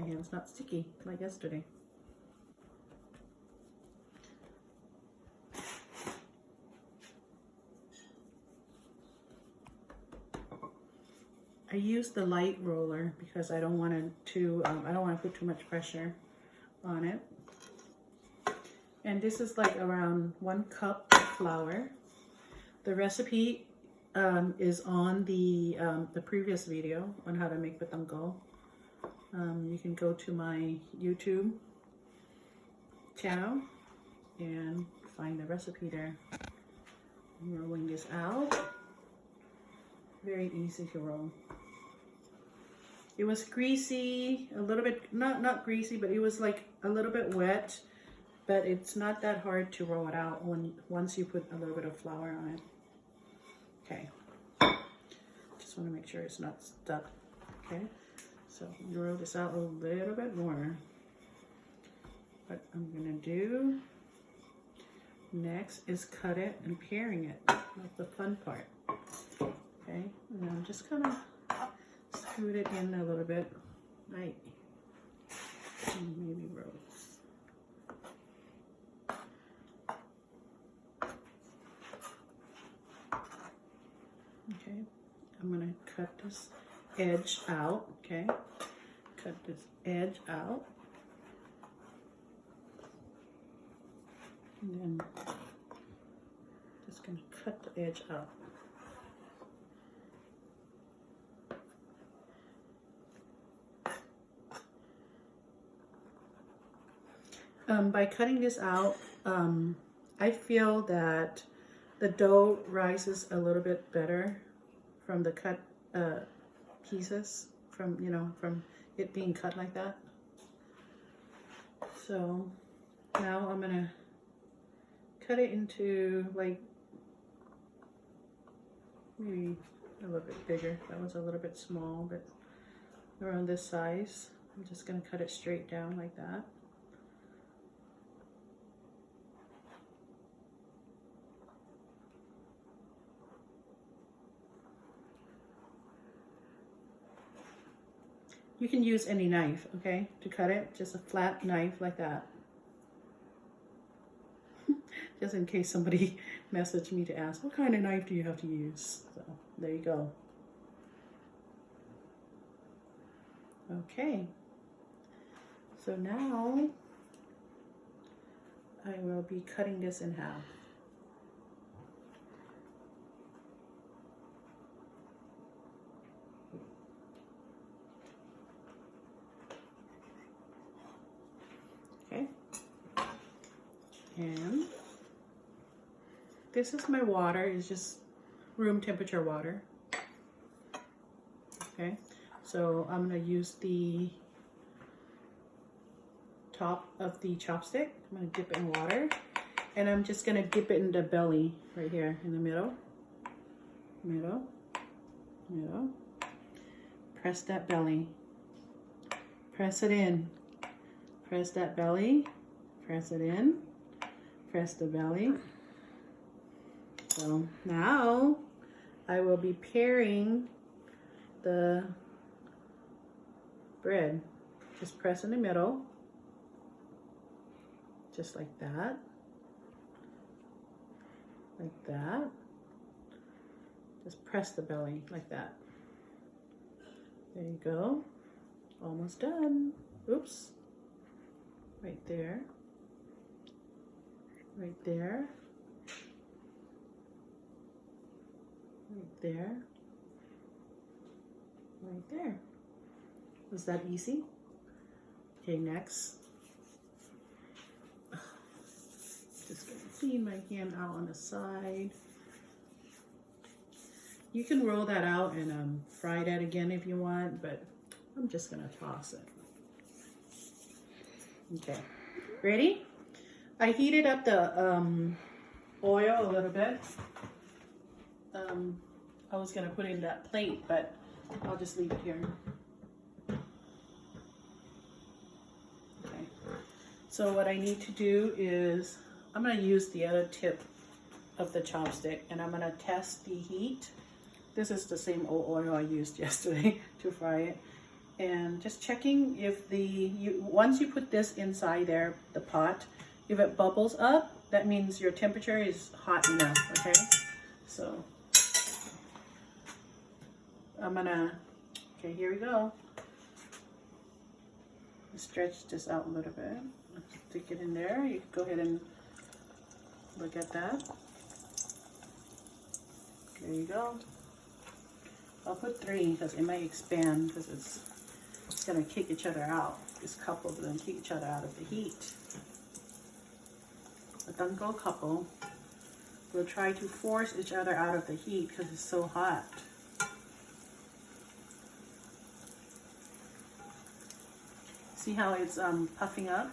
my hand's not sticky like yesterday. I use the light roller because I don't want to put too much pressure on it. And this is like around 1 cup of flour. The recipe is on the previous video on how to make patongko. You can go to my YouTube channel and find the recipe there. I'm rolling this out. Very easy to roll. It was greasy, a little bit, not greasy, but it was like a little bit wet, but it's not that hard to roll it out once you put a little bit of flour on it. Okay, just want to make sure it's not stuck. Okay, so you roll this out a little bit more. What I'm gonna do next is cut it and pairing it. That's the fun part. Okay, and I'm just gonna scoot it in a little bit, right? And maybe roll. Okay, I'm gonna cut this edge out. Okay, cut this edge out, and then just gonna cut the edge out. By cutting this out, I feel that the dough rises a little bit better from the cut pieces, from it being cut like that. So now I'm gonna cut it into like maybe a little bit bigger. That was a little bit small, but around this size. I'm just gonna cut it straight down like that. You can use any knife, okay, to cut it. Just a flat knife like that. Just in case somebody messaged me to ask, what kind of knife do you have to use? So there you go. Okay. So now I will be cutting this in half. Okay, and this is my water. It's just room temperature water. Okay, so I'm gonna use the top of the chopstick. I'm gonna dip it in water, and I'm just gonna dip it in the belly right here in the middle. Press that belly. Press it in. Press that belly, press it in, press the belly. So now I will be pairing the bread. Just press in the middle, just like that, like that. Just press the belly like that. There you go, almost done. Oops. Right there, right there, right there, right there. Was that easy? Okay, next. Just gonna clean my hand out on the side. You can roll that out and fry that again if you want, but I'm just gonna toss it. Okay, ready? I heated up the oil a little bit. I was gonna put it in that plate, but I'll just leave it here. Okay, so what I need to do is I'm gonna use the other tip of the chopstick and I'm gonna test the heat. This is the same old oil I used yesterday to fry it. And just checking if once you put this inside there, the pot, if it bubbles up, that means your temperature is hot enough, okay? So I'm gonna, okay, here we go. Stretch this out a little bit. Stick it in there. You can go ahead and look at that. There you go. I'll put 3 because it might expand because it's gonna kick each other out. This couple gonna kick each other out of the heat. The Patongko couple will try to force each other out of the heat because it's so hot. See how it's puffing up?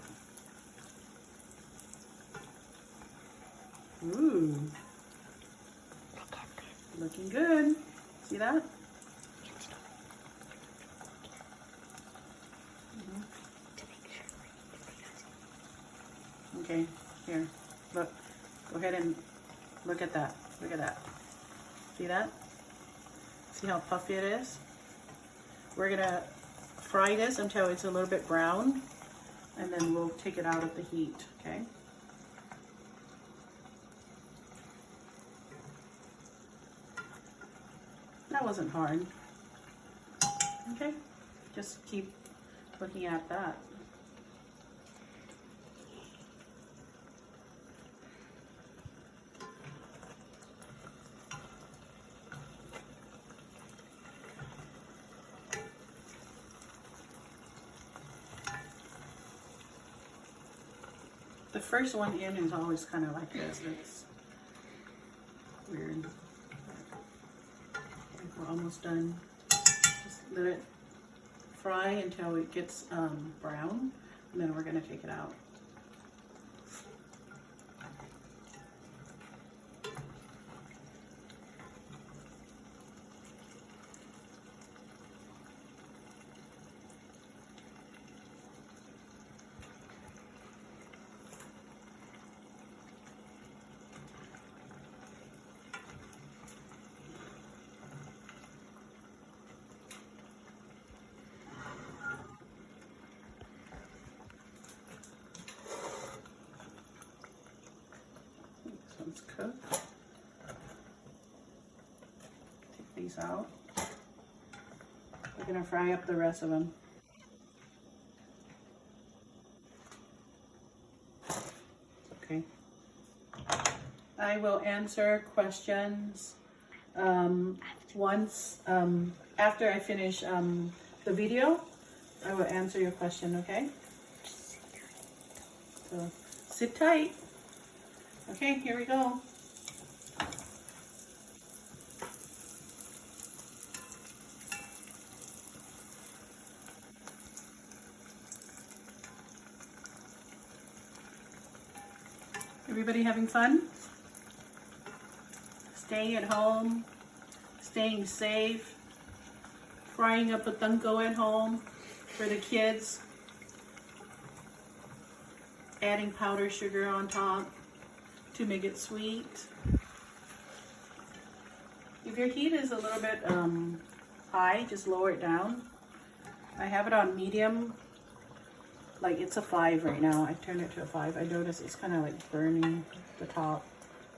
Ooh. Looking good. See that? Okay, here, look, go ahead and look at that, see that? See how puffy it is? We're gonna fry this until it's a little bit brown, and then we'll take it out of the heat, okay? That wasn't hard. Okay, just keep looking at that. The first one in is always kind of like this. It's weird. We're almost done. Just let it fry until it gets brown, and then we're going to take it out. It's cooked. Take these out. We're going to fry up the rest of them. Okay. I will answer questions once after I finish the video. I will answer your question, okay? So sit tight. Okay, here we go. Everybody having fun? Staying at home, staying safe, frying up a Patongko at home for the kids, adding powdered sugar on top to make it sweet. If your heat is a little bit high, just lower it down. I have it on medium, like it's a 5 right now. I turned it to a 5. I noticed it's kind of like burning the top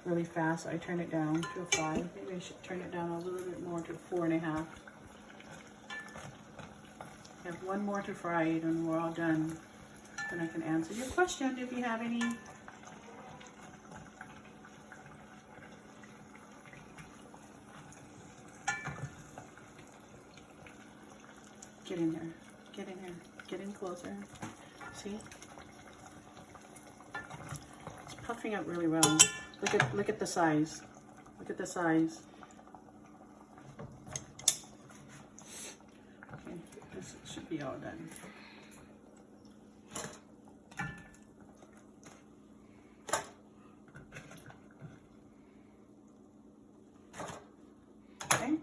really fast, so I turned it down to a 5. Maybe I should turn it down a little bit more to 4.5. I have one more to fry and we're all done. Then I can answer your question if you have any. Get in there, get in here, get in closer. See? It's puffing up really well. Look at the size. Look at the size. Okay, this should be all done. Okay.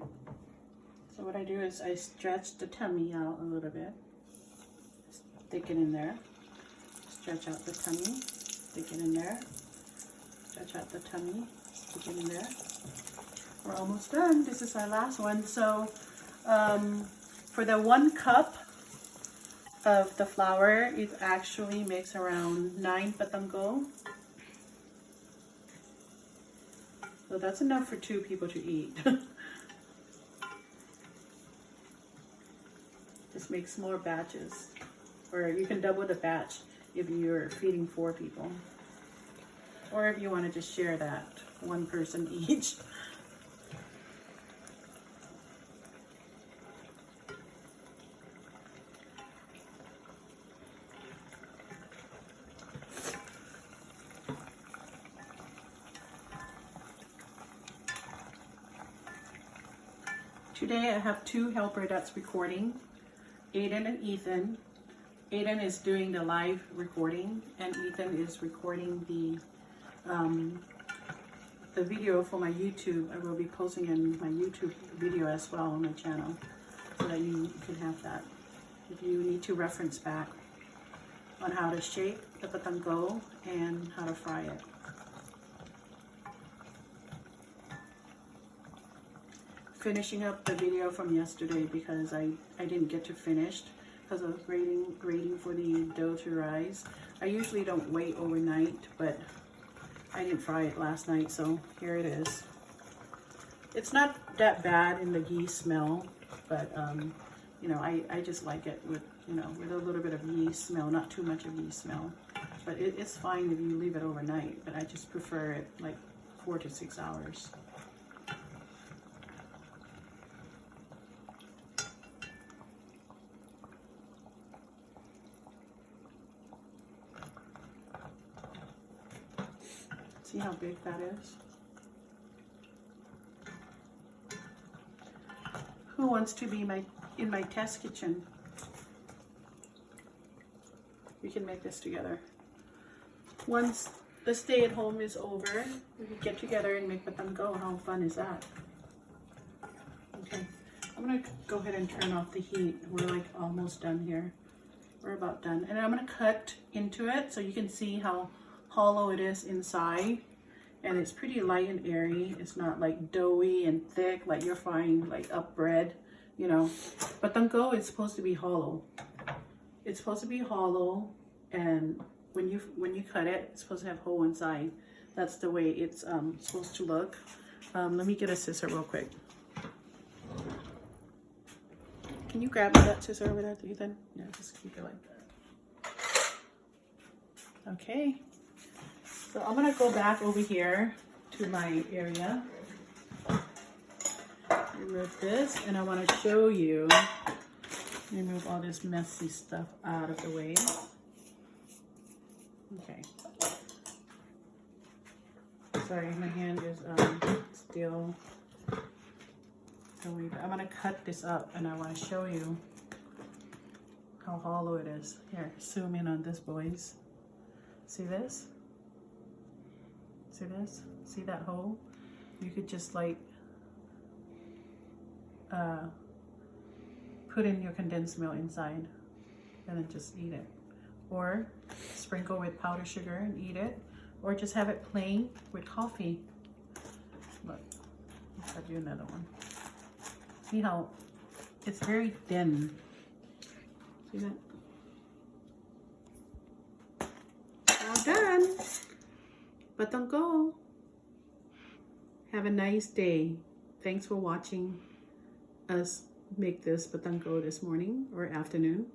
So what I do is I stretch the tummy out a little bit. Stick it in there. Stretch out the tummy. Stick it in there. Stretch out the tummy. Stick it in there. We're almost done. This is our last one. So for the 1 cup of the flour. It actually makes around 9 patongko. So that's enough for 2 people to eat. Just make smaller batches. Or you can double the batch if you're feeding 4 people. Or if you want to just share that, 1 person each. Today I have 2 helpers that's recording, Aiden and Ethan. Aiden is doing the live recording and Ethan is recording the video for my YouTube. I will be posting in my YouTube video as well on my channel so that you can have that. If you need to reference back on how to shape the patongko and how to fry it. Finishing up the video from yesterday because I didn't get to finish because I was waiting for the dough to rise. I usually don't wait overnight, but I didn't fry it last night, so here it is. It's not that bad in the yeast smell, but you know, I just like it with, you know, with a little bit of yeast smell, not too much of yeast smell. But it's fine if you leave it overnight, but I just prefer it like 4 to 6 hours. See how big that is? Who wants to be in my test kitchen? We can make this together. Once the stay-at-home is over, we can get together and make patongko. How fun is that? Okay, I'm gonna go ahead and turn off the heat. We're like almost done here. We're about done. And I'm gonna cut into it so you can see how hollow it is inside, and it's pretty light and airy. It's not like doughy and thick like you're frying like up bread, you know. Patongko is supposed to be hollow. It's supposed to be hollow, and when you cut it, it's supposed to have hole inside. That's the way it's supposed to look. Let me get a scissor real quick. Can you grab that scissor over there, Ethan? Yeah, just keep it like that. Okay. So I'm gonna go back over here to my area. Remove this, and I want to show you. Remove all this messy stuff out of the way. Okay. Sorry, my hand is still. I'm gonna cut this up, and I want to show you how hollow it is. Here, zoom in on this, boys. See this? See this? See that hole? You could just like put in your condensed milk inside and then just eat it. Or sprinkle with powdered sugar and eat it. Or just have it plain with coffee. Look, I'll cut you another one. See how it's very thin. See that? All done. Patongko. Have a nice day. Thanks for watching us make this patongko this morning or afternoon.